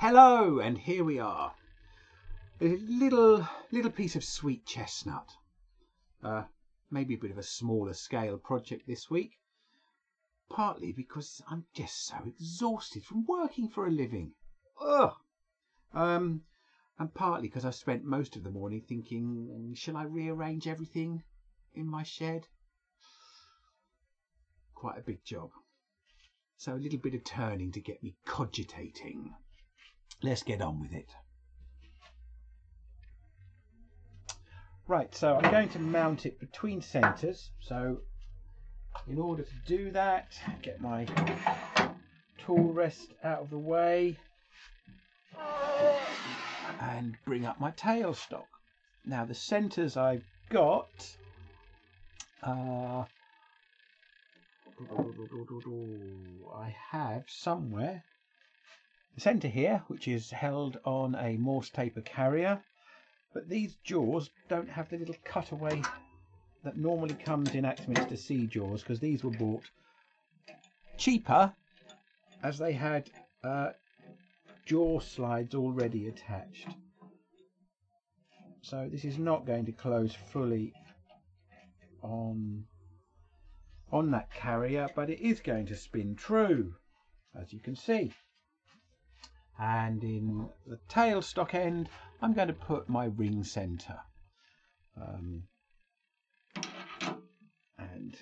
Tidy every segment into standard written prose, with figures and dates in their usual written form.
Hello, and here we are. A little piece of sweet chestnut. Maybe a bit of a smaller scale project this week. Partly because I'm just so exhausted from working for a living. Ugh. And partly because I spent most of the morning thinking, shall I rearrange everything in my shed? Quite a big job. So a little bit of turning to get me cogitating. Let's get on with it. Right, so I'm going to mount it between centres. So in order to do that, get my tool rest out of the way and bring up my tailstock. Now the centres I've got I have somewhere the centre here, which is held on a Morse taper carrier, but these jaws don't have the little cutaway that normally comes in Axminster C jaws, because these were bought cheaper as they had jaw slides already attached. So this is not going to close fully on that carrier, but it is going to spin true, as you can see. And in the tailstock end, I'm going to put my ring centre. And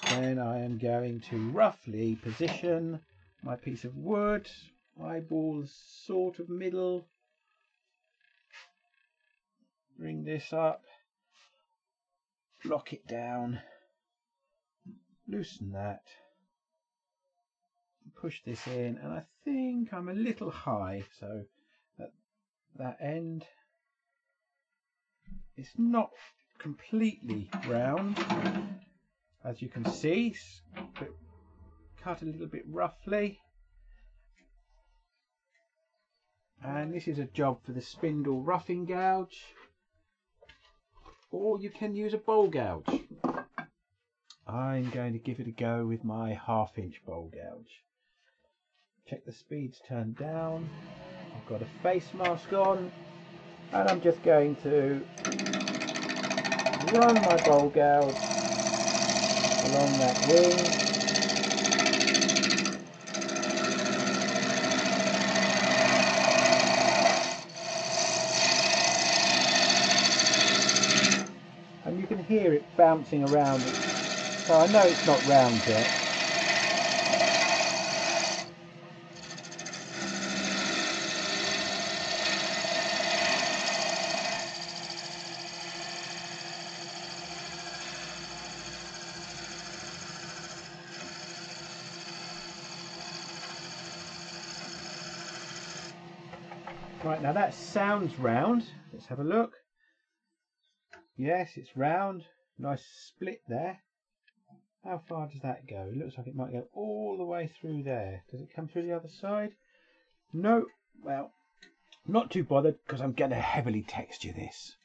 then I am going to roughly position my piece of wood, eyeballs sort of middle. Bring this up, lock it down, loosen that, push this in, and I think I'm a little high, so at that end it's not completely round, as you can see, but cut a little bit roughly. And this is a job for the spindle roughing gouge, or you can use a bowl gouge. I'm going to give it a go with my 1/2 inch bowl gouge. Check the speeds turned down. I've got a face mask on, and I'm just going to run my bowl gouge along that wing. And you can hear it bouncing around, so I know it's not round yet. Right, now that sounds round. Let's have a look. Yes, it's round. Nice split there. How far does that go? It looks like it might go all the way through there. Does it come through the other side? No. Well, not too bothered, because I'm going to heavily texture this.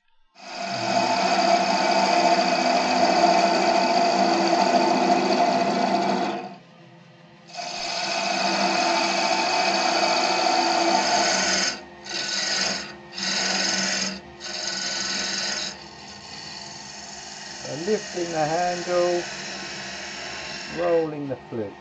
Lifting the handle, rolling the flute.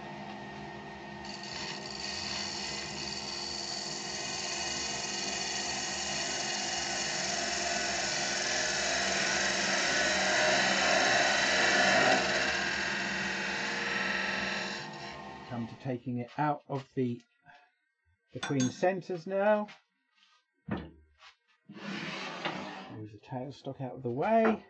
Come to taking it out of the between centres now. Move the tailstock out of the way.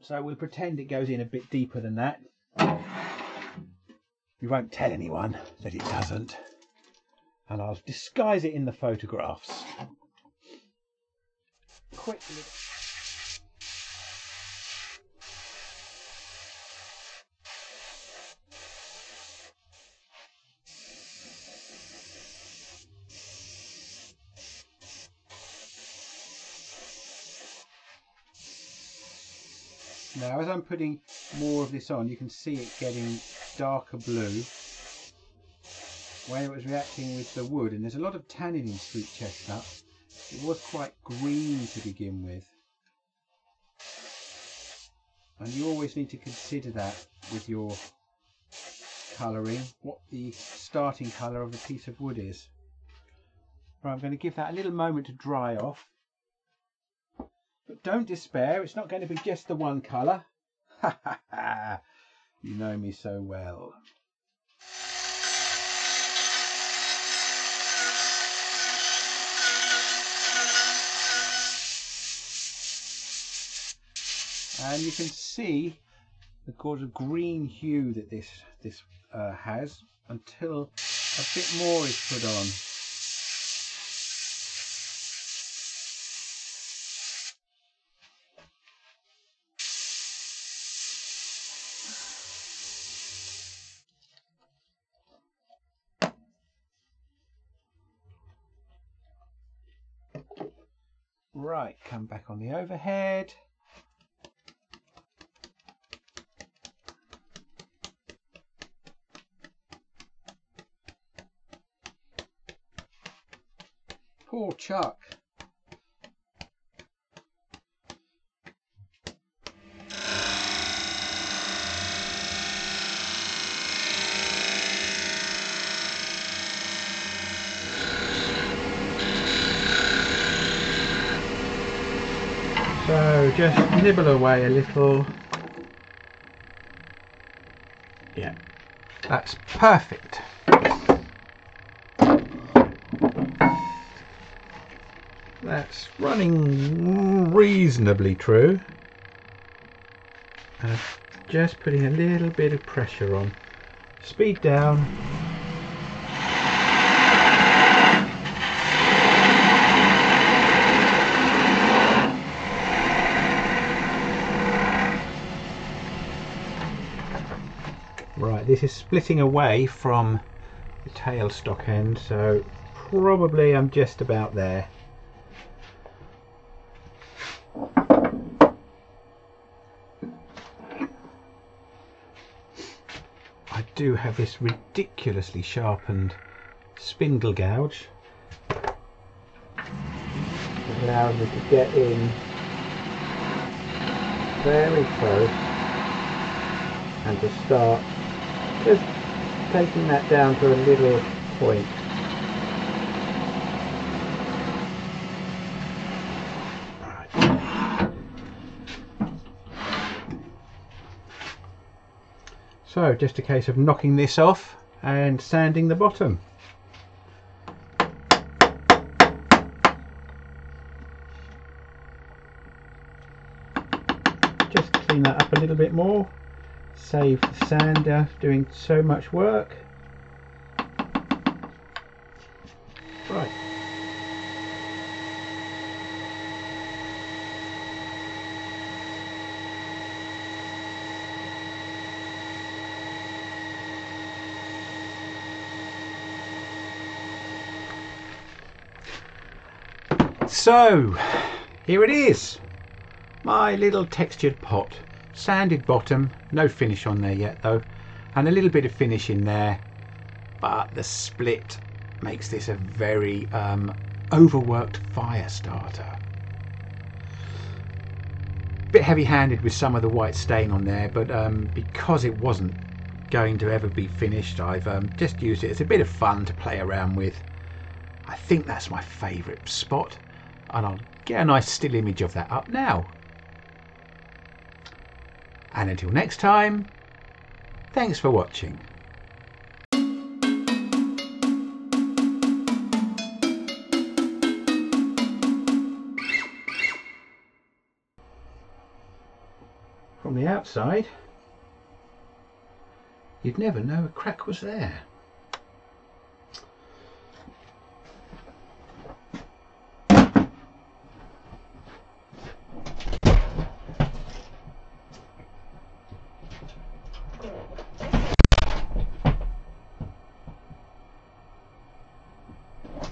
So we'll pretend it goes in a bit deeper than that. We won't tell anyone that it doesn't. And I'll disguise it in the photographs. Quickly. Now as I'm putting more of this on, you can see it getting darker blue when it was reacting with the wood, and there's a lot of tannin in sweet chestnut. It was quite green to begin with, and you always need to consider that with your colouring, what the starting colour of the piece of wood is. Right, I'm going to give that a little moment to dry off. But don't despair, it's not going to be just the one colour. Ha ha ha! You know me so well. And you can see the sort of green hue that this has until a bit more is put on. Right, come back on the overhead. Poor Chuck. So just nibble away a little. Yeah, that's perfect. That's running reasonably true. And just putting a little bit of pressure on. Speed down. Right, this is splitting away from the tailstock end, so probably I'm just about there. I do have this ridiculously sharpened spindle gouge. It allows me to get in very close and to start just taking that down to a little point. Right. So just a case of knocking this off and sanding the bottom. Just clean that up a little bit more. Save the sander doing so much work. Right. So here it is, my little textured pot. Sanded bottom, no finish on there yet though, and a little bit of finish in there, but the split makes this a very overworked fire starter. Bit heavy-handed with some of the white stain on there, but because it wasn't going to ever be finished, I've just used it as a bit of fun to play around with. I think that's my favourite spot, and I'll get a nice still image of that up now. And until next time, thanks for watching. From the outside, you'd never know a crack was there.